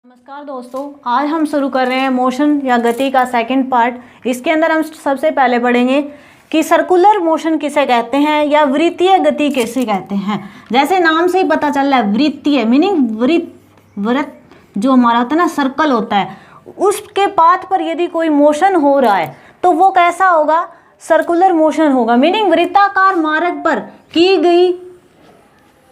नमस्कार दोस्तों, आज हम शुरू कर रहे हैं मोशन या गति का सेकंड पार्ट। इसके अंदर हम सबसे पहले पढ़ेंगे कि सर्कुलर मोशन किसे कहते हैं या वृत्तीय गति किसे कहते हैं। जैसे नाम से ही पता चल रहा है, वृत्तीय मीनिंग वृत्त जो हमारा होता है ना, सर्कल होता है, उसके पाथ पर यदि कोई मोशन हो रहा है तो वो कैसा होगा, सर्कुलर मोशन होगा। मीनिंग वृत्ताकार मार्ग पर की गई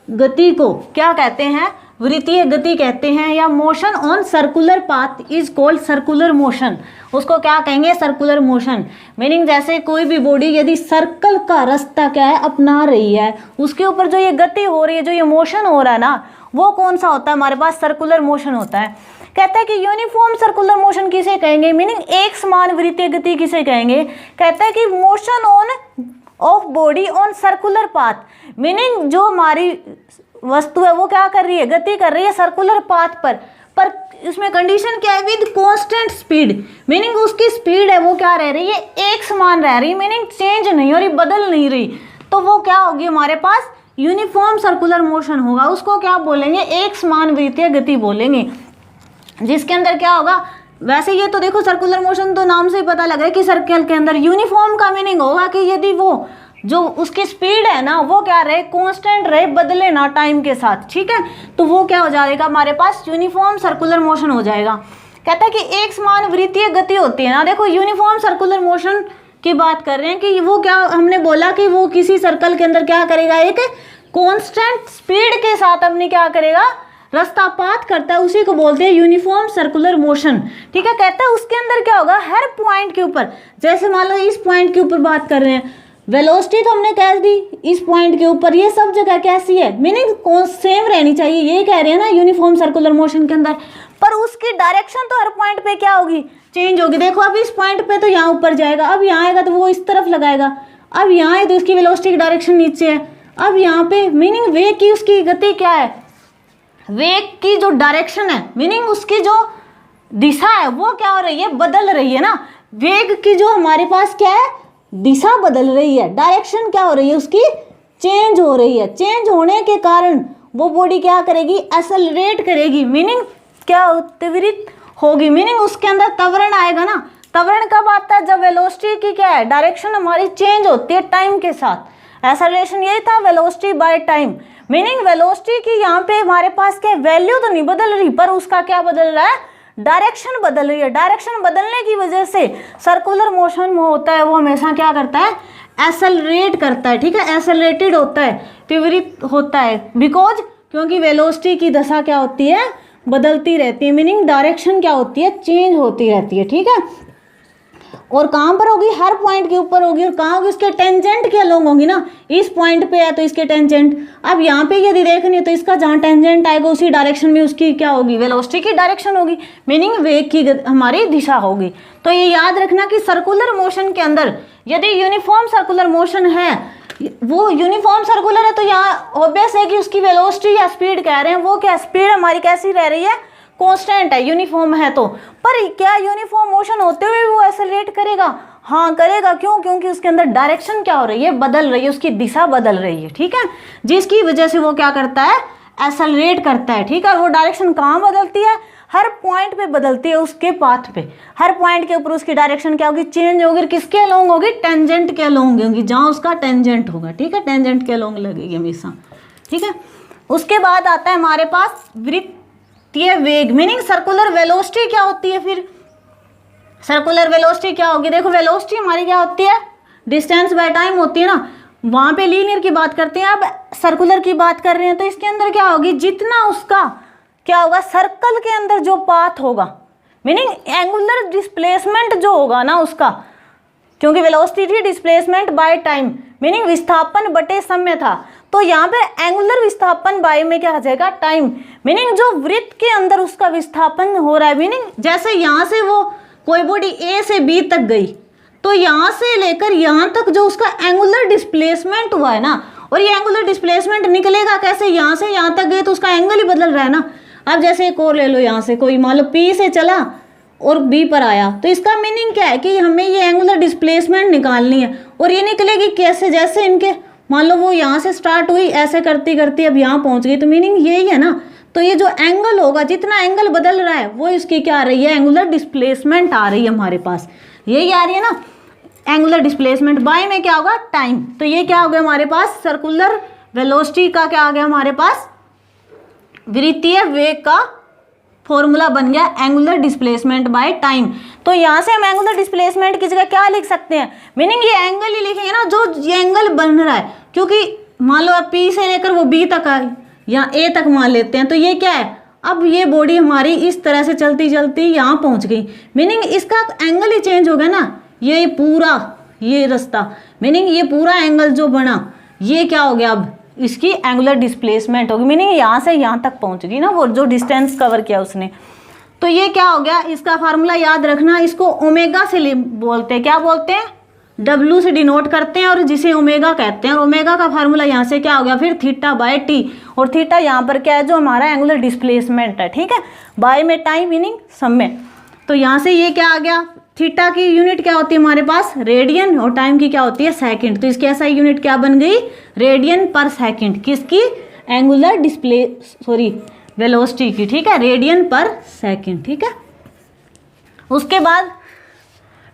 गति को क्या कहते हैं, वृत्तीय गति कहते हैं। या motion on circular path is called circular motion, उसको क्या कहेंगे, सर्कुलर मोशन। मीनिंग जैसे कोई भी बॉडी यदि सर्कल का रास्ता क्या है अपना रही है, उसके ऊपर जो ये गति हो रही है, जो ये मोशन हो रहा है ना, वो कौन सा होता है, हमारे पास सर्कुलर मोशन होता है। कहता है कि यूनिफॉर्म सर्कुलर मोशन किसे कहेंगे, मीनिंग एक समान वृत्तीय गति किसे कहेंगे। कहता है कि motion on off body on circular path, meaning जो हमारी वस्तु है वो क्या कर रही है, गति कर रही है सर्कुलर पाथ पर इसमें कंडीशन क्या है, विद कांस्टेंट स्पीड। मीनिंग उसकी स्पीड है वो क्या रह रही है, एक समान रह रही है, मीनिंग चेंज नहीं हो रही, बदल नहीं रही। तो वो क्या होगी, हमारे पास यूनिफॉर्म सर्कुलर मोशन होगा। उसको क्या बोलेंगे, एक समान वृत्तीय गति बोलेंगे, जिसके अंदर क्या होगा। वैसे ये तो देखो सर्कुलर मोशन तो नाम से ही पता लग रहा है कि सर्कल के अंदर यूनिफॉर्म का मीनिंग होगा कि यदि वो जो उसकी स्पीड है ना वो क्या रहे, कांस्टेंट रहे, बदले ना टाइम के साथ, ठीक है। तो वो क्या हो जाएगा, हमारे पास यूनिफॉर्म सर्कुलर मोशन हो जाएगा। कहता है कि एक समान वृत्तीय गति होती है ना। देखो यूनिफॉर्म सर्कुलर मोशन की बात कर रहे हैं कि वो क्या, हमने बोला कि वो किसी सर्कल के अंदर क्या करेगा, एक कांस्टेंट स्पीड के साथ अपनी क्या करेगा, रास्ता पाथ करता है, उसी को बोलते हैं यूनिफॉर्म सर्कुलर मोशन, ठीक है। कहता है उसके अंदर क्या होगा, हर पॉइंट के ऊपर, जैसे मान लो इस पॉइंट के ऊपर बात कर रहे हैं, वेलोसिटी तो हमने कह दी इस पॉइंट के ऊपर, ये सब जगह कैसी है, मीनिंग सेम रहनी चाहिए, ये कह रहे हैं ना यूनिफॉर्म सर्कुलर मोशन के अंदर। पर उसकी डायरेक्शन तो हर पॉइंट पे क्या होगी, चेंज होगी। देखो अब इस पॉइंट पे तो यहाँ ऊपर जाएगा, अब यहाँ आएगा तो वो इस तरफ लगाएगा, अब यहाँ है तो उसकी वेलोसिटी की डायरेक्शन नीचे है, अब यहाँ पे मीनिंग वेग की उसकी गति क्या है, वेग की जो डायरेक्शन है, मीनिंग उसकी जो दिशा है वो क्या हो रही है, बदल रही है ना। वेग की जो हमारे पास क्या है, दिशा बदल रही है, डायरेक्शन क्या हो रही है, उसकी चेंज हो रही है। चेंज होने के कारण वो बॉडी क्या करेगी, एक्सेलरेट करेगी, मीनिंग क्या त्वरित होगी, मीनिंग उसके अंदर त्वरण आएगा ना। त्वरण कब आता है, जब वेलोसिटी की क्या है, डायरेक्शन हमारी चेंज होती है टाइम के साथ। एक्सेलरेशन यही था, velocity by time. Meaning velocity की यहाँ पे हमारे पास क्या वैल्यू तो नहीं बदल रही, पर उसका क्या बदल रहा है, डायरेक्शन बदल रही है। डायरेक्शन बदलने की वजह से सर्कुलर मोशन होता है, वो हमेशा क्या करता है, एक्सेलरेट करता है, ठीक है, एक्सेलरेटेड होता है, त्वरित होता है। बिकॉज क्योंकि वेलोसिटी की दशा क्या होती है, बदलती रहती है, मीनिंग डायरेक्शन क्या होती है, चेंज होती रहती है, ठीक है। और कहाँ पर होगी, हर पॉइंट के ऊपर होगी। और कहाँ होगी, उसके टेंजेंट के अलोंग होगी ना। इस पॉइंट पे है तो इसके टेंजेंट, अब यहाँ पे यदि देखनी है तो इसका जहाँ टेंजेंट आएगा उसी डायरेक्शन में उसकी क्या होगी, वेलोसिटी की डायरेक्शन होगी, मीनिंग वेग की हमारी दिशा होगी। तो ये याद रखना कि सर्कुलर मोशन के अंदर यदि यूनिफॉर्म सर्कुलर मोशन है, वो यूनिफॉर्म सर्कुलर है, तो यहाँ ऑब्वियस है कि उसकी वेलोसिटी या स्पीड कह रहे हैं, वो क्या स्पीड हमारी कैसी रह रही है, कांस्टेंट है, यूनिफॉर्म है। तो पर क्या यूनिफॉर्म मोशन होते हुए वो एक्सेलरेट करेगा, हाँ करेगा। क्यों, क्योंकि उसके अंदर डायरेक्शन क्या हो रही है, बदल रही है, उसकी दिशा बदल रही है, ठीक है, जिसकी वजह से वो क्या करता है, एक्सेलरेट करता है, ठीक है। वो डायरेक्शन कहाँ बदलती है, हर पॉइंट पे बदलती है, उसके पाथ पे, हर पॉइंट के ऊपर उसकी डायरेक्शन क्या होगी, चेंज होगी। किसके अलोंग होगी, टेंजेंट के अलोंग होगी, जहाँ उसका टेंजेंट होगा, ठीक है, टेंजेंट के अलोंग लगेगी हमेशा, ठीक है। उसके बाद आता है हमारे पास वृत्तीय वेग, मीनिंग सर्कुलर वेलोसिटी क्या होती है। फिर सर्कुलर वेलोसिटी क्या होगी, देखो वेलोसिटी हमारी क्या होती है, डिस्टेंस बाय टाइम होती है ना। वहाँ पे लीनियर की बात करते हैं, अब सर्कुलर की बात कर रहे हैं, तो इसके अंदर क्या होगी, जितना उसका क्या होगा, सर्कल के अंदर जो पाथ होगा, मीनिंग एंगुलर डिस्प्लेसमेंट जो होगा ना उसका, क्योंकि वेलोसिटी थी डिस्प्लेसमेंट बाय टाइम, मीनिंग विस्थापन बटे समय था, तो यहाँ पे एंगुलर विस्थापन बाय में क्या आ जाएगा, टाइम। मीनिंग जो वृत्त के अंदर उसका विस्थापन हो रहा है, मीनिंग जैसे यहाँ से वो कोई बॉडी ए से बी तक गई, तो यहाँ से लेकर यहाँ तक जो उसका एंगुलर डिस्प्लेसमेंट हुआ है ना, और ये एंगुलर डिस्प्लेसमेंट निकलेगा कैसे, यहाँ से यहाँ तक गए तो उसका एंगल ही बदल रहा है ना। अब जैसे एक और ले लो, यहाँ से कोई मान लो पी से चला और बी पर आया, तो इसका मीनिंग क्या है कि हमें ये एंगुलर डिस्प्लेसमेंट निकालनी है, और ये निकलेगी कैसे, जैसे इनके मान लो वो यहाँ से स्टार्ट हुई, ऐसे करती करती अब यहाँ पहुँच गई, तो मीनिंग यही है ना। तो ये जो एंगल होगा, जितना एंगल बदल रहा है वो इसकी क्या आ रही है, एंगुलर डिस्प्लेसमेंट आ रही है हमारे पास, यही आ रही है ना एंगुलर डिस्प्लेसमेंट। बाय में क्या होगा, टाइम। तो ये क्या हो गया हमारे पास, सर्कुलर वेलोसिटी का क्या आ गया हमारे पास, वृत्तीय वेग का फॉर्मूला बन गया एंगुलर डिस्प्लेसमेंट बाय टाइम। तो यहाँ से हम एंगुलर डिस्प्लेसमेंट की जगह क्या लिख सकते हैं, मीनिंग ये एंगल ही लिखेंगे ना जो ये एंगल बन रहा है, क्योंकि मान लो आप P से लेकर वो B तक आए या A तक मान लेते हैं, तो ये क्या है, अब ये बॉडी हमारी इस तरह से चलती चलती यहाँ पहुँच गई, मीनिंग इसका एंगल ही चेंज हो गया ना, ये पूरा ये रास्ता, मीनिंग ये पूरा एंगल जो बना ये क्या हो गया, अब इसकी एंगुलर डिस्प्लेसमेंट होगी, मीनिंग यहाँ से यहाँ तक पहुँच गई ना वो जो डिस्टेंस कवर किया उसने। तो ये क्या हो गया, इसका फार्मूला याद रखना, इसको ओमेगा से बोलते हैं, क्या बोलते हैं, W से डिनोट करते हैं और जिसे ओमेगा कहते हैं, और ओमेगा का फार्मूला यहाँ से क्या हो गया फिर थीटा बाय टी, और थीटा यहाँ पर क्या है जो हमारा एंगुलर डिस्प्लेसमेंट है, ठीक है, बाय में टाइम मीनिंग समय। तो यहाँ से ये क्या आ गया, थीटा की यूनिट क्या होती है हमारे पास, रेडियन, और टाइम की क्या होती है, सेकंड। तो इसकी ऐसा यूनिट क्या बन गई, रेडियन पर सेकंड, किसकी, एंगुलर वेलोसिटी की, ठीक है, रेडियन पर सेकंड, ठीक है। उसके बाद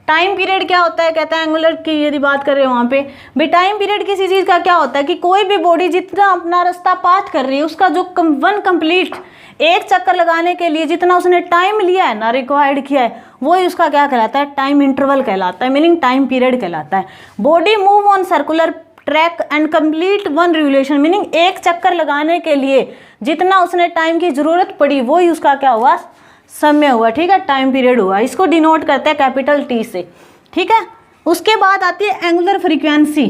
टाइम पीरियड क्या होता है, कहता है एंगुलर की यदि बात करें वहाँ पे भी, टाइम पीरियड किसी चीज़ का क्या होता है कि कोई भी बॉडी जितना अपना रास्ता पाथ कर रही है उसका जो वन कंप्लीट एक चक्कर लगाने के लिए जितना उसने टाइम लिया है ना, रिक्वायर्ड किया है, वो ही उसका क्या कहलाता है, टाइम इंटरवल कहलाता है, मीनिंग टाइम पीरियड कहलाता है। Body move on circular track and complete one revolution, meaning एक चक्कर लगाने के लिए जितना उसने टाइम की जरूरत पड़ी वो ही उसका क्या हुआ, समय हुआ, ठीक है, टाइम पीरियड हुआ। इसको डिनोट करते हैं कैपिटल टी से, ठीक है। उसके बाद आती है एंगुलर फ्रीक्वेंसी।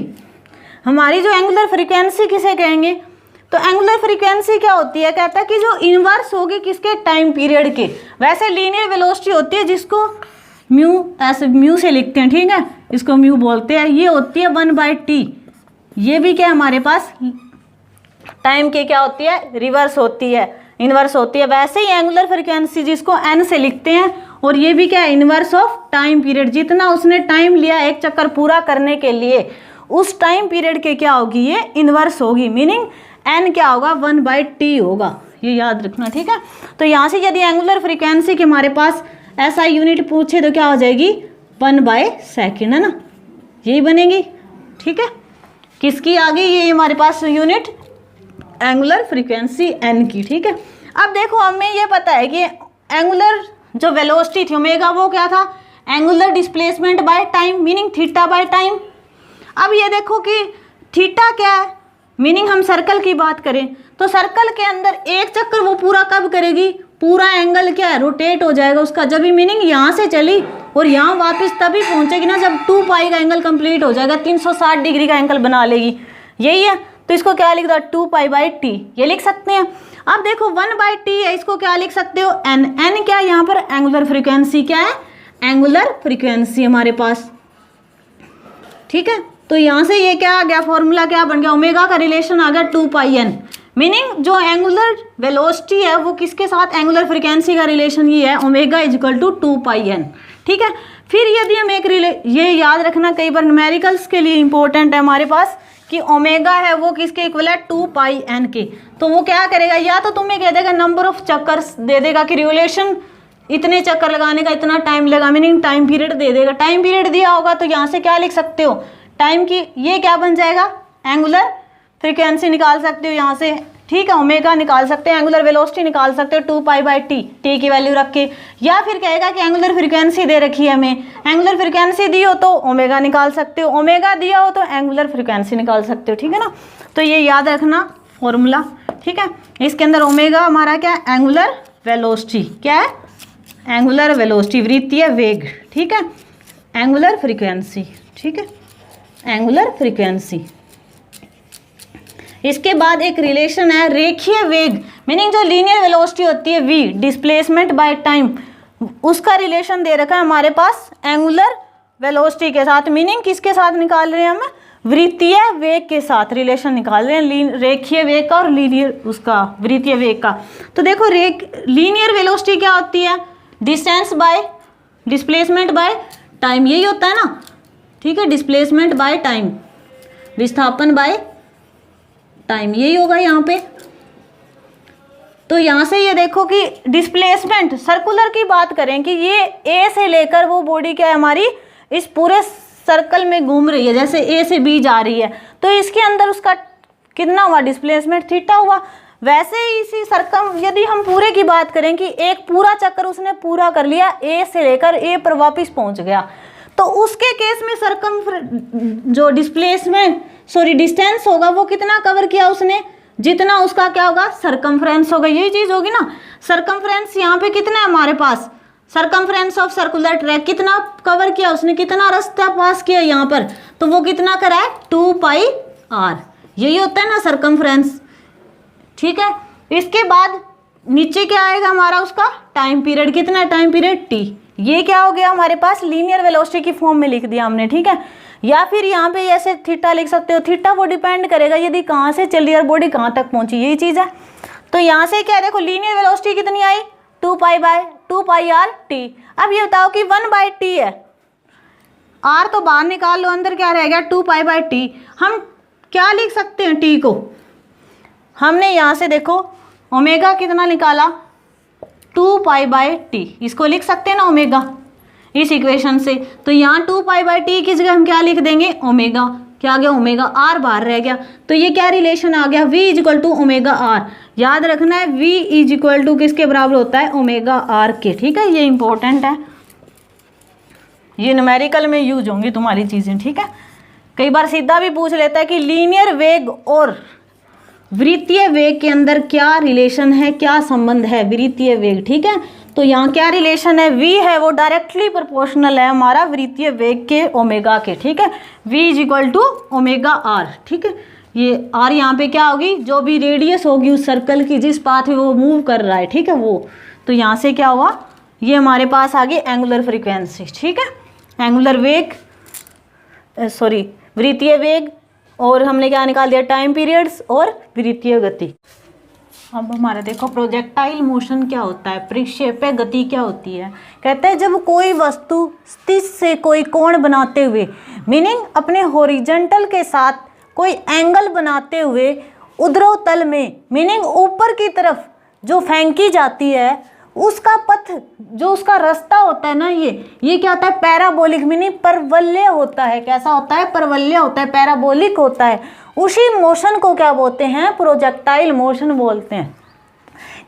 हमारी जो एंगुलर फ्रीक्वेंसी किसे कहेंगे, तो एंगुलर फ्रीक्वेंसी क्या होती है, कहता है कि जो इनवर्स होगी किसके, टाइम पीरियड के। वैसे लीनियर वेलोसिटी होती है जिसको म्यू ऐसे म्यू से लिखते हैं, ठीक है, इसको म्यू बोलते हैं, ये होती है 1/t। ये भी क्या हमारे पास टाइम के क्या होती है, रिवर्स होती है, इनवर्स होती है। वैसे ही एंगुलर फ्रीक्वेंसी जिसको n से लिखते हैं, और ये भी क्या है, इनवर्स ऑफ टाइम पीरियड, जितना उसने टाइम लिया एक चक्कर पूरा करने के लिए उस टाइम पीरियड के क्या होगी, ये इनवर्स होगी, मीनिंग n क्या होगा, 1/t होगा, ये याद रखना, ठीक है। तो यहाँ से यदि एंगुलर फ्रीक्वेंसी के हमारे पास ऐसा यूनिट पूछे तो क्या हो जाएगी, 1/सेकंड, है ना, यही बनेगी, ठीक है। किसकी आ गई ये हमारे पास यूनिट, एंगुलर फ्रीक्वेंसी n की, ठीक है। अब देखो हमें ये पता है कि एंगुलर जो वेलोसिटी थी ओमेगा वो क्या था, angular displacement by time, meaning theta by time. अब ये देखो कि थीटा क्या है, मीनिंग हम सर्कल की बात करें तो सर्कल के अंदर एक चक्कर वो पूरा कब करेगी, पूरा एंगल क्या है, रोटेट हो जाएगा उसका, जब भी मीनिंग यहाँ से चली और यहाँ वापस तभी पहुँचेगी ना जब 2π का एंगल कंप्लीट हो जाएगा, 360 डिग्री का एंगल बना लेगी, यही है। तो इसको क्या लिख दो, 2π/t, ये लिख सकते हैं। अब देखो 1/t है, इसको क्या लिख सकते हो, n क्या है यहाँ पर, एंगुलर फ्रीक्वेंसी क्या है, एंगुलर फ्रीक्वेंसी हमारे पास, ठीक है। तो यहाँ से ये क्या आ गया, फॉर्मूला क्या बन गया, ओमेगा का रिलेशन आ गया 2πn, मीनिंग जो एंगुलर वेलोसिटी है वो किसके साथ, एंगुलर फ्रीक्वेंसी का रिलेशन ये है, ओमेगा = 2πn, ठीक है। फिर यदि हम एक ये याद रखना, कई बार न्यूमेरिकल्स के लिए इंपॉर्टेंट है हमारे पास कि ओमेगा है वो किसके इक्वल है, 2πn के। तो वो क्या करेगा, या तो तुम्हें कह देगा नंबर ऑफ चक्कर्स दे देगा कि रिवोल्यूशन इतने चक्कर लगाने का इतना टाइम लगा, मीनिंग टाइम पीरियड दे देगा। टाइम पीरियड दिया होगा तो यहाँ से क्या लिख सकते हो, टाइम की ये क्या बन जाएगा, एंगुलर फ्रीक्वेंसी निकाल सकते हो यहाँ से, ठीक है, ओमेगा निकाल सकते हैं, एंगुलर वेलोसिटी निकाल सकते हो 2π/t, टी की वैल्यू रख के। या फिर कहेगा कि एंगुलर फ्रीक्वेंसी दे रखी है हमें, एंगुलर फ्रीक्वेंसी दी हो तो ओमेगा निकाल सकते हो, ओमेगा दिया हो तो एंगुलर फ्रीक्वेंसी निकाल सकते हो, ठीक है ना। तो ये याद रखना फॉर्मूला, ठीक है। इसके अंदर ओमेगा हमारा क्या है, एंगुलर वेलोसिटी, क्या है, एंगुलर वेलोसिटी, वृत्तीय वेग, ठीक है, एंगुलर फ्रीक्वेंसी, ठीक है, एंगुलर फ्रीक्वेंसी। इसके बाद एक रिलेशन है रेखीय वेग, मीनिंग जो लीनियर वेलोसिटी होती है v, डिस्प्लेसमेंट बाय टाइम, उसका रिलेशन दे रखा है हमारे पास एंगुलर वेलोसिटी के साथ, मीनिंग किसके साथ निकाल रहे हैं हम, वृत्तीय वेग के साथ रिलेशन निकाल रहे हैं, रेखीय वेग का और लीनियर उसका वृत्तीय वेग का। तो देखो लीनियर वेलोसिटी क्या होती है, distance by displacement by time, यही होता है ना, ठीक है, डिस्प्लेसमेंट बाय टाइम, विस्थापन बाय टाइम, यही होगा यहाँ पे। तो यहाँ से ये देखो कि डिस्प्लेसमेंट सर्कुलर की बात करें कि ये ए से लेकर वो बॉडी क्या है हमारी इस पूरे सर्कल में घूम रही है, जैसे ए से बी जा रही है, तो इसके अंदर उसका कितना हुआ डिस्प्लेसमेंट थीटा हुआ। वैसे ही इसी सर्कम यदि हम पूरे की बात करें कि एक पूरा चक्कर उसने पूरा कर लिया, ए से लेकर ए पर वापस पहुंच गया, तो उसके केस में सर्कम जो डिस्टेंस होगा वो कितना कवर किया उसने, जितना उसका क्या होगा सरकमफ्रेंस होगा, यही चीज होगी ना। सरकमफ्रेंस यहाँ पे कितना है हमारे पास, सरकमफ्रेंस ऑफ सर्कुलर ट्रैक कितना कवर किया उसने, कितना रास्ता पास किया यहाँ पर, तो वो कितना करा है 2πr, यही होता है ना सरकमफ्रेंस। ठीक है, इसके बाद नीचे क्या आएगा हमारा उसका टाइम पीरियड, कितना है टाइम पीरियड t, ये क्या हो गया हमारे पास लीनियर वेलोसिटी की फॉर्म में लिख दिया हमने। ठीक है, या फिर यहाँ पे ऐसे थीटा लिख सकते हो, थीटा वो डिपेंड करेगा यदि कहाँ से चली और बॉडी कहाँ तक पहुंची, यही चीज़ है। तो यहाँ से क्या देखो लीनियर वेलोसिटी कितनी आई 2πr t। अब ये बताओ कि 1/t है, r तो बाहर निकाल लो, अंदर क्या रहेगा 2π/t। हम क्या लिख सकते हैं t को, हमने यहाँ से देखो ओमेगा कितना निकाला 2π/t, इसको लिख सकते हैं ना ओमेगा इस इक्वेशन से। तो यहाँ 2π/t की जगह हम क्या लिख देंगे ओमेगा, क्या आ गया ओमेगा, r बाहर रह गया, तो ये क्या रिलेशन आ गया v = ओमेगा r। याद रखना है v = किसके बराबर होता है ओमेगा r के। ठीक है, ये इंपॉर्टेंट है, ये न्यूमेरिकल में यूज होंगी तुम्हारी चीजें। ठीक है, कई बार सीधा भी पूछ लेता है कि लीनियर वेग और वृत्तीय वेग के अंदर क्या रिलेशन है, क्या संबंध है वृत्तीय वेग। ठीक है, तो यहाँ क्या रिलेशन है, v है वो डायरेक्टली प्रोपोर्शनल है हमारा वृत्तीय वेग के ओमेगा के। ठीक है, v = ओमेगा r। ठीक है, ये r यहाँ पे क्या होगी, जो भी रेडियस होगी उस सर्कल की जिस पाथ में वो मूव कर रहा है। ठीक है, वो तो यहाँ से क्या हुआ, ये हमारे पास आ गई एंगुलर फ्रीक्वेंसी। ठीक है, एंगुलर वेग वृत्तीय वेग, और हमने क्या निकाल दिया टाइम पीरियड्स और वृत्तीय गति। अब हमारा देखो प्रोजेक्टाइल मोशन क्या होता है, परिक्षेप्य गति क्या होती है। कहते हैं जब कोई वस्तु स्थित से कोई कोण बनाते हुए, मीनिंग अपने हॉरिजॉन्टल के साथ कोई एंगल बनाते हुए ऊर्ध्व तल में, मीनिंग ऊपर की तरफ जो फेंकी जाती है, उसका पथ जो उसका रास्ता होता है ना, ये क्या होता है पैराबोलिक, मीनिंग परवलय होता है। कैसा होता है, परवलय होता है, पैराबोलिक होता है। उसी मोशन को क्या बोलते हैं, प्रोजेक्टाइल मोशन बोलते हैं।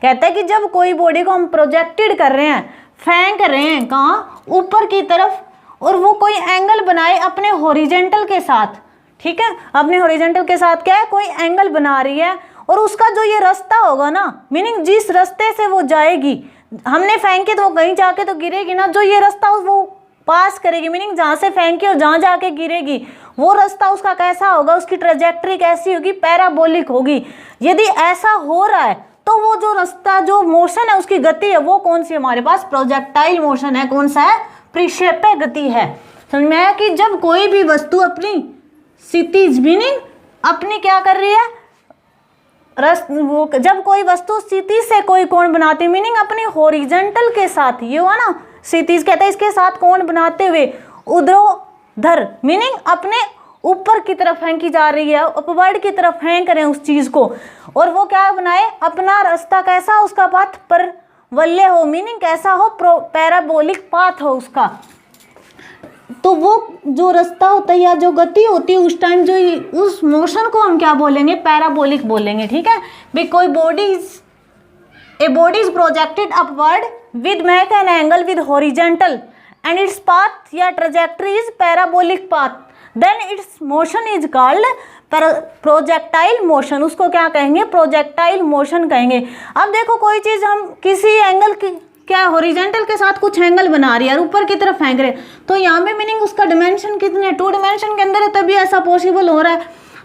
कहते हैं कि जब कोई बॉडी को हम प्रोजेक्टेड कर रहे हैं, फेंक रहे हैं कहाँ ऊपर की तरफ, और वो कोई एंगल बनाए अपने हॉरिजॉन्टल के साथ। ठीक है, अपने हॉरिजॉन्टल के साथ क्या है कोई एंगल बना रही है, और उसका जो ये रास्ता होगा ना, मीनिंग जिस रास्ते से वो जाएगी, हमने फेंके तो कहीं जाके तो गिरेगी ना, जो ये रास्ता वो पास करेगी, मीनिंग जहाँ से फेंकी और जहाँ जाके गिरेगी वो रास्ता उसका कैसा होगा, उसकी ट्रेजेक्ट्री कैसी होगी, पैराबोलिक होगी। यदि ऐसा हो रहा है तो वो जो रास्ता जो मोशन है उसकी गति है वो कौन सी हमारे पास प्रोजेक्टाइल मोशन है, कौन सा है परिक्षेप्य गति है। समझ में आया कि जब कोई भी वस्तु अपनी क्षितिज मीनिंग अपनी क्या कर रही है वो, जब कोई वस्तु क्षितिज से कोई कोण बनाती, मीनिंग अपनी हॉरिजॉन्टल के साथ, ये हुआ ना क्षितिज कहते हैं इसके साथ कोण बनाते हुए ऊर्ध्वाधर, मीनिंग अपने ऊपर की तरफ फेंकी जा रही है, अपवर्ड की तरफ फेंक रहे हैं उस चीज को, और वो क्या बनाए अपना रास्ता कैसा, उसका पाथ परवलय हो, मीनिंग कैसा हो पैराबोलिक पाथ हो उसका। तो वो जो रास्ता होता है या जो गति होती है उस टाइम, जो उस मोशन को हम क्या बोलेंगे पैराबोलिक बोलेंगे। ठीक है, कोई a body is projected upward with make an angle with horizontal and its path या trajectory is parabolic path, then its motion is called projectile motion। उसको क्या कहेंगे projectile motion कहेंगे। अब देखो कोई चीज हम किसी एंगल की क्या हॉरिजॉन्टल के साथ कुछ एंगल बना रही है और ऊपर की तरफ फेंक रहे, तो यहाँ पे मीनिंग उसका डिमेंशन कितने 2 डिमेंशन के अंदर है, तभी ऐसा पॉसिबल हो रहा है।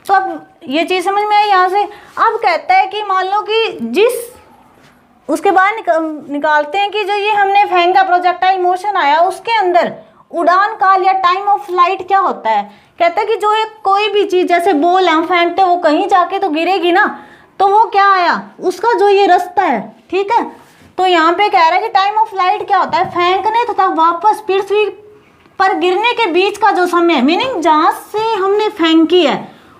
तो अब ये चीज समझ में आई यहाँ से। अब कहता है कि मान लो कि जिस उसके बाद निकालते हैं कि जो ये हमने फेंका प्रोजेक्टाइल मोशन आया उसके अंदर उड़ान काल या टाइम ऑफ फ्लाइट क्या होता है। कहता है कि जो एक कोई भी चीज जैसे बॉल हम फेंकते वो कहीं जाके तो गिरेगी ना, तो वो क्या आया उसका जो ये रास्ता है। ठीक है, तो यहाँ पे कह रहा है कि टाइम ऑफ फ्लाइट क्या होता है, फेंकने तथा वापस पृथ्वी पर गिरने के बीच का जो समय है, मीनिंग जहाँ से हमने फेंकी है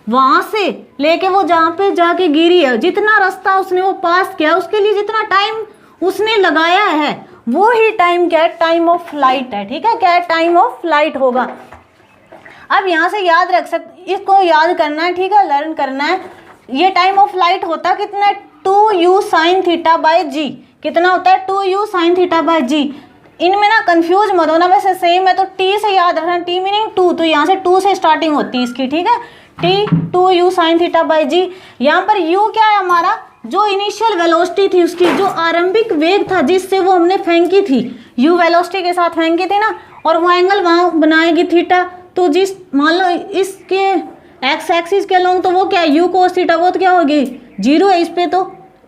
वहां से लेके वो जहाँ पे जाके गिरी है, जितना रास्ता उसने वो पास किया, उसके लिए जितना टाइम उसने लगाया है, वो ही टाइम क्या है, टाइम ऑफ फ्लाइट है। ठीक है, क्या है, टाइम ऑफ फ्लाइट होगा। अब यहाँ से याद रख सकते, इसको याद करना है, ठीक है, लर्न करना है। ये टाइम ऑफ फ्लाइट होता कितना है, 2u sin थीटा बाय जी। कितना होता है, 2u sin थीटा बाय जी। इनमें ना कंफ्यूज मत होना, वैसे सेम है तो टी से याद रखना, टी मीनिंग 2, तो यहाँ से 2 से स्टार्टिंग होती है इसकी। ठीक है, T 2u sin theta by g. यहाँ पर u क्या है हमारा, जो इनिशियल वेलोसिटी थी उसकी, जो आरंभिक वेग था जिससे वो हमने फेंकी थी, u वेलोसिटी के साथ फेंकी थी ना, और वो एंगल वहाँ बनाएगी थीटा। तो जिस मान लो इसके एक्स एक्सिस के लॉन्ग, तो वो क्या है, u cos थीटा, वो तो क्या होगी, 0 है। इस पे तो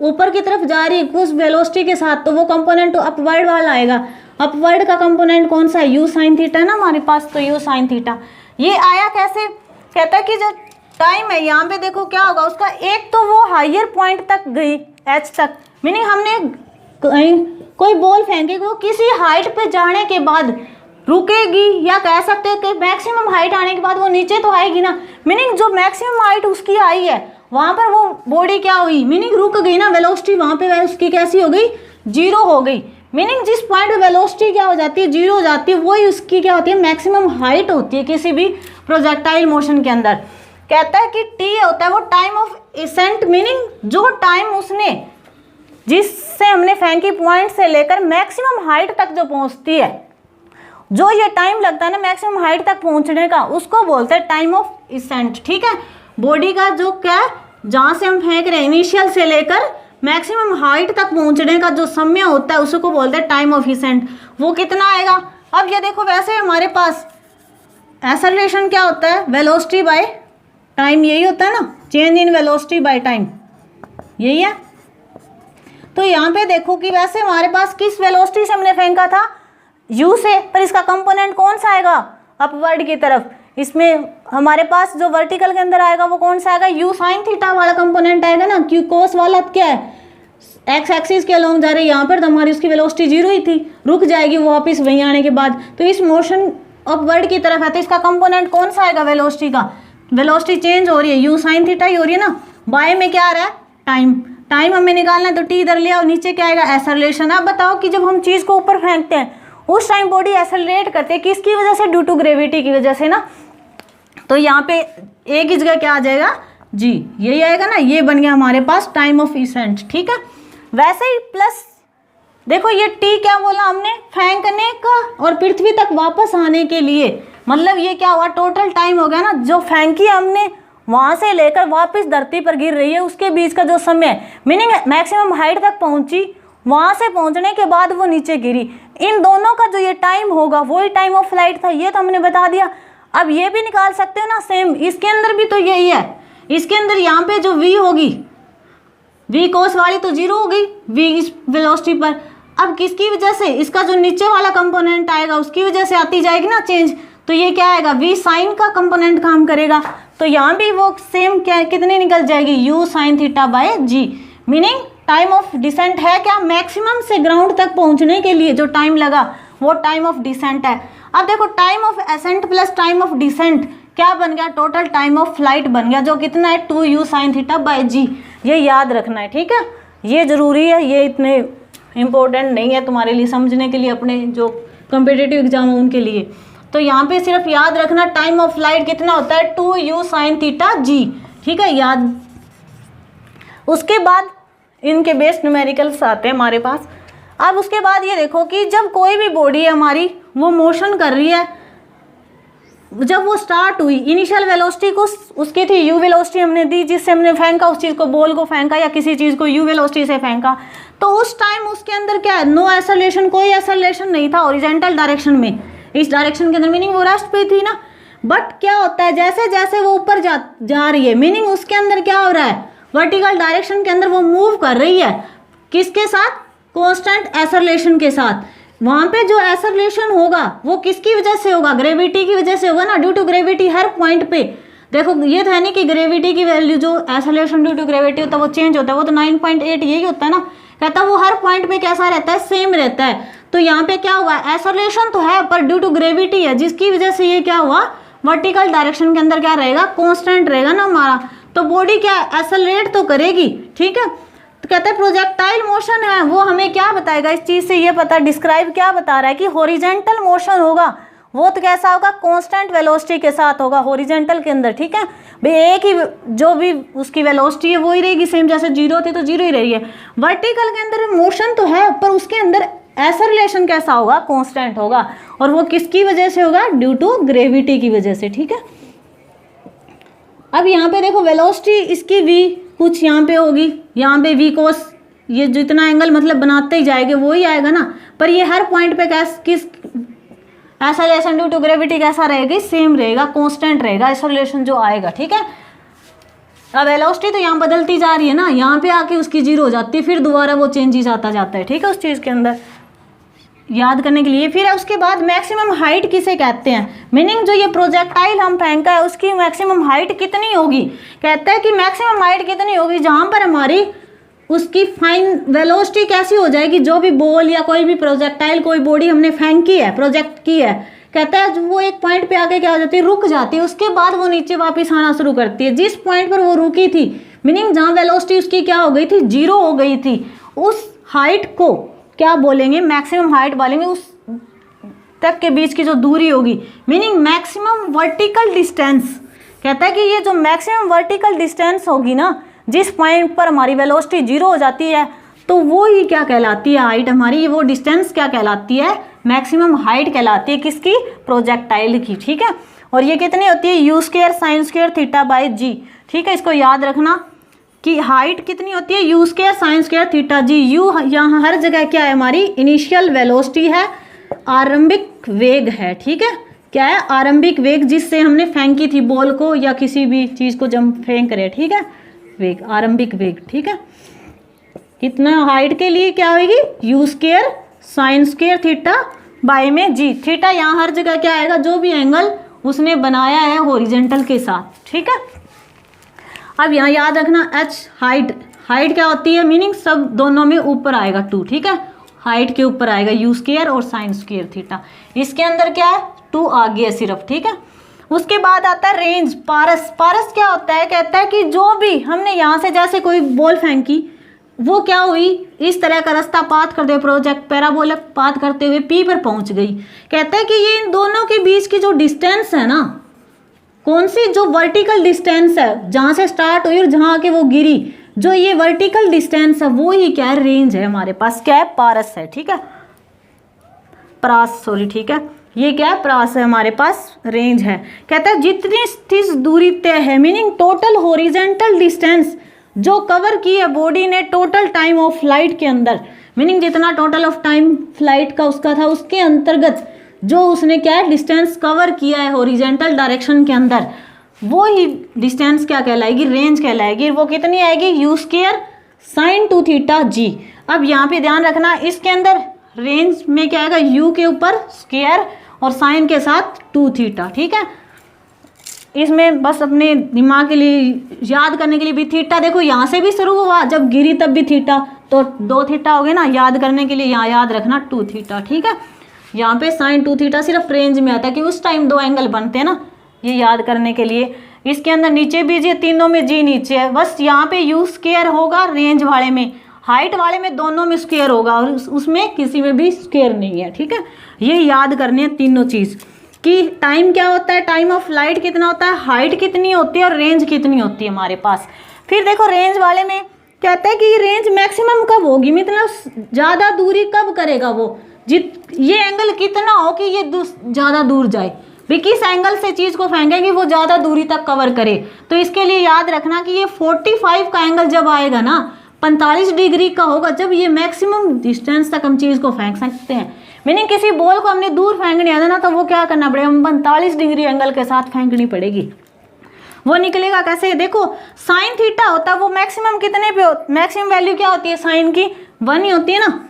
ऊपर की तरफ जा रही है उस वेलोसिटी के साथ, तो वो कंपोनेंट तो अपवर्ड वाला आएगा। अपवर्ड का कंपोनेंट कौन सा है, u sin थीटा ना हमारे पास, तो u sin थीटा। ये आया कैसे, कहता है कि जो टाइम है यहाँ पे देखो क्या होगा उसका, एक तो वो हायर पॉइंट तक गई h तक, मीनिंग हमने कोई बॉल फेंके, वो किसी हाइट पे जाने के बाद रुकेगी, या कह सकते हैं कि मैक्सिमम हाइट आने के बाद वो नीचे तो आएगी ना, मीनिंग जो मैक्सिमम हाइट उसकी आई है वहां पर वो बॉडी क्या हुई, मीनिंग रुक गई ना, वेलोसिटी वहां पे उसकी कैसी हो गई, 0 हो गई। मीनिंग जिस पॉइंट पे वेलोसिटी क्या हो जाती है, 0 हो जाती है, वही उसकी क्या होती है, मैक्सिमम हाइट होती है किसी भी प्रोजेक्टाइल मोशन के अंदर। कहता है कि टी होता है वो टाइम ऑफ एसेंट, मीनिंग जो टाइम उसने, जिससे हमने फेंकी पॉइंट से लेकर मैक्सिमम हाइट तक जो पहुंचती है, जो ये टाइम लगता है ना मैक्सिमम हाइट तक पहुंचने का, उसको बोलते हैं टाइम ऑफ एसेंट। ठीक है, बॉडी का जो क्या, जहां से हम फेंक रहे हैं इनिशियल से लेकर मैक्सिमम हाइट तक पहुंचने का जो समय होता है, उसको बोलते हैं टाइम ऑफ एसेंट। वो कितना आएगा, अब ये देखो, वैसे हमारे पास एक्सेलरेशन क्या होता है, वेलोसिटी बाय टाइम, यही होता है ना, change in velocity by time, यही है। तो यहाँ पे देखो कि वैसे हमारे पास किस वेलोसिटी से हमने फेंका था, u से, पर इसका कंपोनेंट कौन सा आएगा, अपवर्ड की तरफ। इसमें हमारे पास जो वर्टिकल के अंदर आएगा वो कौन सा आएगा, u sin थीटा वाला कंपोनेंट आएगा ना, q cos वाला क्या है, एक्स एक्सिस के अलोंग जा रही है, यहाँ पर तो हमारी उसकी वेलोसिटी 0 ही थी, रुक जाएगी वो वापस वहीं आने के बाद, तो इस मोशन अपवर्ड की तरफ है, तो इसका कंपोनेंट कौन सा आएगा, वेलोसिटी का, वेलोसिटी चेंज हो रही है, u sin थीटा ही हो रही है ना। बाय में क्या आ रहा है, टाइम, टाइम हमें निकालना है, तो t इधर लिया और नीचे क्या आएगा, एक्सेलरेशन। अब बताओ कि जब हम चीज़ को ऊपर फेंकते हैं उस टाइम बॉडी एक्सेलरेट करते हैं, किसकी वजह से, ड्यू टू ग्रेविटी की वजह से ना। तो यहाँ पे एक ही जगह क्या आ जाएगा, जी, यही आएगा ना, ये बन गया हमारे पास टाइम ऑफ एसेंट। ठीक है, वैसे ही प्लस देखो ये टी क्या बोला हमने, फेंकने का और पृथ्वी तक वापस आने के लिए, मतलब ये क्या हुआ, टोटल टाइम हो गया ना, जो फेंकी हमने वहां से लेकर वापस धरती पर गिर रही है उसके बीच का जो समय, मीनिंग मैक्सिमम हाइट तक पहुंची, वहां से पहुंचने के बाद वो नीचे गिरी, इन दोनों का जो ये टाइम होगा वही टाइम ऑफ फ्लाइट था, ये तो हमने बता दिया। अब ये भी निकाल सकते हो ना, सेम इसके अंदर भी तो यही है, इसके अंदर यहाँ पे जो v होगी, v cos वाली तो 0 हो गई v इस वेलोसिटी पर। अब किसकी वजह से, इसका जो नीचे वाला कंपोनेंट आएगा उसकी वजह से आती जाएगी ना चेंज, तो ये क्या आएगा, v sin का कंपोनेंट काम करेगा, तो यहाँ भी वो सेम क्या कितनी निकल जाएगी, u sin theta by g। Meaning time of descent है क्या, मैक्सिमम से ग्राउंड तक पहुंचने के लिए जो टाइम लगा वो टाइम ऑफ डिसेंट है। अब देखो time of ascent plus time of descent क्या बन गया, टोटल टाइम ऑफ फ्लाइट बन गया, जो कितना है, 2u sin थीटा बाय जी। ये याद रखना है, ठीक है, ये जरूरी है, ये इतने इम्पोर्टेंट नहीं है तुम्हारे लिए समझने के लिए, अपने जो कॉम्पिटिटिव एग्जाम है उनके लिए। तो यहाँ पे सिर्फ याद रखना टाइम ऑफ फ्लाइट कितना होता है, 2u sin थीटा जी। ठीक है, याद। उसके बाद इनके बेस्ड न्यूमेरिकल्स आते हैं हमारे पास। अब उसके बाद ये देखो कि जब कोई भी बॉडी है हमारी वो मोशन कर रही है, जब वो स्टार्ट हुई, इनिशियल वेलोसिटी को उसकी थी u वेलोसिटी हमने दी, जिससे हमने फेंका उस चीज़ को, बॉल को फेंका या किसी चीज़ को u वेलोसिटी से फेंका, तो उस टाइम उसके अंदर क्या है, नो एक्सेलरेशन, कोई एक्सेलरेशन नहीं था हॉरिजॉन्टल डायरेक्शन में, इस डायरेक्शन के अंदर, मीनिंग वो रेस्ट पे थी ना। बट क्या होता है, जैसे जैसे वो ऊपर जा रही है, मीनिंग उसके अंदर क्या हो रहा है, वर्टिकल डायरेक्शन के अंदर वो मूव कर रही है, किसके साथ, कांस्टेंट एक्सेलरेशन के साथ। वहां पे जो एक्सेलरेशन होगा वो किसकी वजह से होगा, ग्रेविटी की वजह से होगा ना, ड्यू टू ग्रेविटी। हर पॉइंट पे देखो, ये तो है नहीं कि ग्रेविटी की वैल्यू जो एक्सेलरेशन ड्यू टू ग्रेविटी होता है वो चेंज होता है, वो तो 9.8 यही होता है ना, कहता है वो हर पॉइंट पे कैसा रहता है, सेम रहता है। तो यहाँ पे क्या हुआ, एक्सेलरेशन तो है पर ड्यू टू ग्रेविटी है, जिसकी वजह से ये क्या हुआ, वर्टिकल डायरेक्शन के अंदर क्या रहेगा, कांस्टेंट रहेगा ना हमारा, तो बॉडी क्या एक्सेलरेट तो करेगी, ठीक है। तो कहते हैं प्रोजेक्टाइल मोशन है वो हमें क्या बताएगा, इस चीज से ये पता डिस्क्राइब क्या बता रहा है कि हॉरिजेंटल मोशन होगा वो तो कैसा होगा, कांस्टेंट वेलोसिटी के साथ होगा हॉरिजेंटल के अंदर, ठीक है भाई। एक ही जो भी उसकी वेलोसिटी है वो ही रहेगी सेम, जैसे जीरो थी तो जीरो ही रही है। वर्टिकल के अंदर मोशन तो है पर उसके अंदर ऐसा रिलेशन कैसा होगा, कांस्टेंट होगा, और वो किसकी वजह से होगा, ड्यू टू ग्रेविटी की वजह से, ठीक है। अब यहाँ पे देखो वेलोसिटी इसकी v कुछ यहाँ पे होगी, यहाँ पे v कोस, ये जितना एंगल मतलब बनाते ही जाएंगे वो ही आएगा ना, पर ये हर पॉइंट पे किस ऐसा रिलेशन ड्यू टू ग्रेविटी कैसा रहेगा, सेम रहेगा, कांस्टेंट रहेगा ऐसा रिलेशन जो आएगा, ठीक है। अब वेलोसिटी तो यहाँ बदलती जा रही है ना, यहाँ पे आके उसकी जीरो हो जाती है, फिर दोबारा वो चेंजेस आता जाता है, ठीक है, उस चीज़ के अंदर याद करने के लिए। फिर है उसके बाद मैक्सिमम हाइट किसे कहते हैं, मीनिंग जो ये प्रोजेक्टाइल हम फेंका है उसकी मैक्सिमम हाइट कितनी होगी, कहते हैं कि मैक्सिमम हाइट कितनी होगी जहाँ पर हमारी उसकी फाइन वेलोसिटी कैसी हो जाएगी, जो भी बॉल या कोई भी प्रोजेक्टाइल कोई बॉडी हमने फेंकी है, प्रोजेक्ट की है, कहता है वो एक पॉइंट पे आके क्या हो जाती है, रुक जाती है, उसके बाद वो नीचे वापस आना शुरू करती है। जिस पॉइंट पर वो रुकी थी, मीनिंग जहाँ वेलोसिटी उसकी क्या हो गई थी, जीरो हो गई थी, उस हाइट को क्या बोलेंगे, मैक्सिमम हाइट बोलेंगे, उस तक के बीच की जो दूरी होगी, मीनिंग मैक्सिमम वर्टिकल डिस्टेंस। कहता है कि ये जो मैक्सिमम वर्टिकल डिस्टेंस होगी ना, जिस पॉइंट पर हमारी वेलोसिटी जीरो हो जाती है, तो वो ही क्या कहलाती है, हाइट हमारी, वो डिस्टेंस क्या कहलाती है, मैक्सिमम हाइट कहलाती है, किसकी, प्रोजेक्टाइल की, ठीक है। और ये कितनी होती है, u square sine square theta by g, ठीक है, इसको याद रखना कि हाइट कितनी होती है, u square sine square theta g. U यहाँ हर जगह क्या है, हमारी इनिशियल वेलोसिटी है, आरंभिक वेग है, ठीक है, क्या है, आरंभिक वेग, जिससे हमने फेंकी थी बॉल को या किसी भी चीज़ को जब फेंक रहे, ठीक है, वेग, आरंभिक वेग, ठीक है। कितना हाइट के लिए क्या होगी, you square sine square theta by में जी, थीटा यहाँ हर जगह क्या आएगा, जो भी एंगल उसने बनाया है हॉरिजेंटल के साथ, ठीक है। अब यहाँ याद रखना एच हाइट, हाइट क्या होती है, मीनिंग सब दोनों में ऊपर आएगा टू, ठीक है, हाइट के ऊपर आएगा यू स्क्वायर और साइन स्क्वायर थीटा, इसके अंदर क्या है, टू आ गया सिर्फ, ठीक है। उसके बाद आता है रेंज, पारस। पारस क्या होता है, कहता है कि जो भी हमने यहाँ से जैसे कोई बॉल फेंकी, वो क्या हुई, इस तरह का रास्ता पाथ करते हुए, प्रोजेक्ट पैराबोलिक पाथ करते हुए पी पर पहुंच गई। कहता है कि ये इन दोनों के बीच की जो डिस्टेंस है ना, कौन सी, जो वर्टिकल डिस्टेंस है, जहां से स्टार्ट हुई और जहां आके वो गिरी, जो ये वर्टिकल डिस्टेंस है वो ही क्या है, रेंज है हमारे पास, क्या है, पारस है, ठीक है, प्रास, सॉरी, ठीक है, ये क्या है, प्रास है, हमारे पास रेंज है। कहता है जितनी स्थिर दूरी तय है, मीनिंग टोटल हॉरिजेंटल डिस्टेंस जो कवर की है बॉडी ने टोटल टाइम ऑफ फ्लाइट के अंदर, मीनिंग जितना टोटल ऑफ टाइम फ्लाइट का उसका था, उसके अंतर्गत जो उसने क्या है, डिस्टेंस कवर किया है हॉरिजेंटल डायरेक्शन के अंदर, वो ही डिस्टेंस क्या कहलाएगी, रेंज कहलाएगी। वो कितनी आएगी, u square sine two theta g. अब यहाँ पे ध्यान रखना, इसके अंदर रेंज में क्या आएगा, यू के ऊपर स्क्वायर और साइन के साथ टू थीटा, ठीक है। इसमें बस अपने दिमाग के लिए याद करने के लिए भी, थीटा देखो यहाँ से भी शुरू हुआ, जब गिरी तब भी थीटा, तो दो थीटा हो गए ना, याद करने के लिए यहाँ याद रखना टू थीटा, ठीक है। यहाँ पे साइन टू थीटा सिर्फ रेंज में आता है कि उस टाइम दो एंगल बनते हैं ना, ये याद करने के लिए। इसके अंदर नीचे भी जी, तीनों में जी नीचे है, बस यहाँ पे यू स्क्वायर होगा रेंज वाले में, हाइट वाले में दोनों में स्क्वायर होगा, और उसमें किसी में भी स्क्वायर नहीं है, ठीक है। ये याद करने हैं तीनों चीज़ कि टाइम क्या होता है, टाइम ऑफ फ्लाइट कितना होता है, हाइट कितनी होती है और रेंज कितनी होती है हमारे पास। फिर देखो रेंज वाले में कहता है कि ये रेंज मैक्सिमम कब होगी, मतलब ज़्यादा दूरी कब करेगा वो, ये एंगल कितना हो कि ये ज़्यादा दूर जाए, भी किस एंगल से चीज़ को फेंकेंगे वो ज़्यादा दूरी तक कवर करे। तो इसके लिए याद रखना कि ये 45 का एंगल जब आएगा ना, 45 डिग्री का होगा, जब ये मैक्सिमम डिस्टेंस तक हम चीज़ को फेंक सकते हैं। मीनिंग किसी बॉल को हमने दूर फेंकने आता ना, तो वो क्या करना पड़ेगा, 45 डिग्री एंगल के साथ फेंकनी पड़ेगी। वो निकलेगा कैसे, देखो साइन थीटा होता है वो मैक्सिमम कितने पे, मैक्सिमम वैल्यू क्या होती है साइन की, 1 ही होती है ना,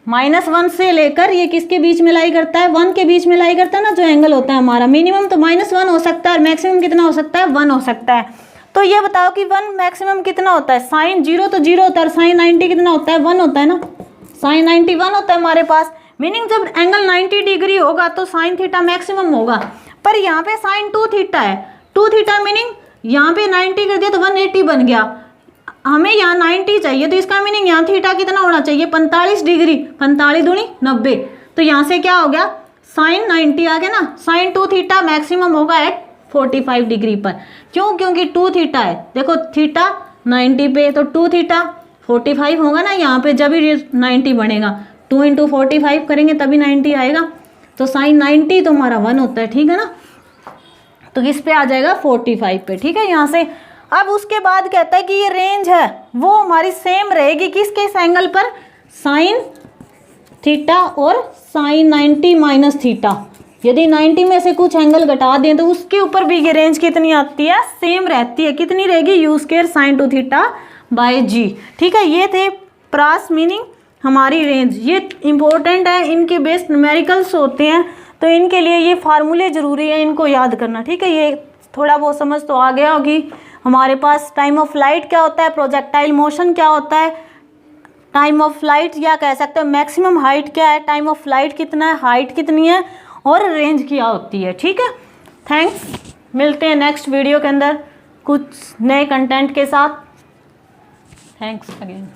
-1 से लेकर ये किसके बीच में लाई करता है, 1 के बीच में लाई करता है ना, जो एंगल होता है हमारा। मिनिमम तो -1 हो सकता है और मैक्सिमम कितना हो सकता है, 1 हो सकता है। तो ये बताओ कि 1 मैक्सिमम कितना होता है, साइन 0 तो 0 होता है, साइन 90 कितना होता है, 1 होता है ना, साइन 91 होता है हमारे पास। मीनिंग जब एंगल 90 डिग्री होगा तो साइन थीटा मैक्सिमम होगा। पर यहाँ पे साइन 2 थीटा है, 2 थीटा मीनिंग यहाँ पे 90 कर दिया तो 180 बन गया, हमें यहाँ 90 चाहिए तो इसका मीनिंग यहाँ थीटा कितना होना चाहिए 45 डिग्री, 45 दूनी 90, तो यहाँ से क्या हो गया साइन 90 आ गया ना। साइन 2 थीटा मैक्सिमम होगा एट 45 डिग्री पर, क्यों, क्योंकि 2 थीटा है, देखो थीटा 90 पे तो 2 थीटा 45 होगा ना यहाँ पे, जब भी 90 बनेगा 2 इंटू 45 करेंगे तभी 90 आएगा, तो साइन 90 तो हमारा 1 होता है, ठीक है ना, तो किस पे आ जाएगा 45 पे, ठीक है यहाँ से। अब उसके बाद कहता है कि ये रेंज है वो हमारी सेम रहेगी किसके इस एंगल पर, साइन थीटा और साइन 90 माइनस थीटा, यदि 90 में से कुछ एंगल घटा दें तो उसके ऊपर भी ये रेंज कितनी आती है, सेम रहती है, कितनी रहेगी u square sine 2 theta by g, ठीक है। ये थे प्रास मीनिंग हमारी रेंज, ये इंपॉर्टेंट है, इनके बेस्ड न्यूमेरिकल्स होते हैं तो इनके लिए ये फार्मूले ज़रूरी है, इनको याद करना, ठीक है। ये थोड़ा बहुत समझ तो आ गया होगी। हमारे पास टाइम ऑफ फ्लाइट क्या होता है, प्रोजेक्टाइल मोशन क्या होता है, टाइम ऑफ फ्लाइट या कह सकते हो मैक्सिमम हाइट क्या है, टाइम ऑफ फ्लाइट कितना है, हाइट कितनी है और रेंज क्या होती है, ठीक है। थैंक्स, मिलते हैं नेक्स्ट वीडियो के अंदर कुछ नए कंटेंट के साथ। Thanks again.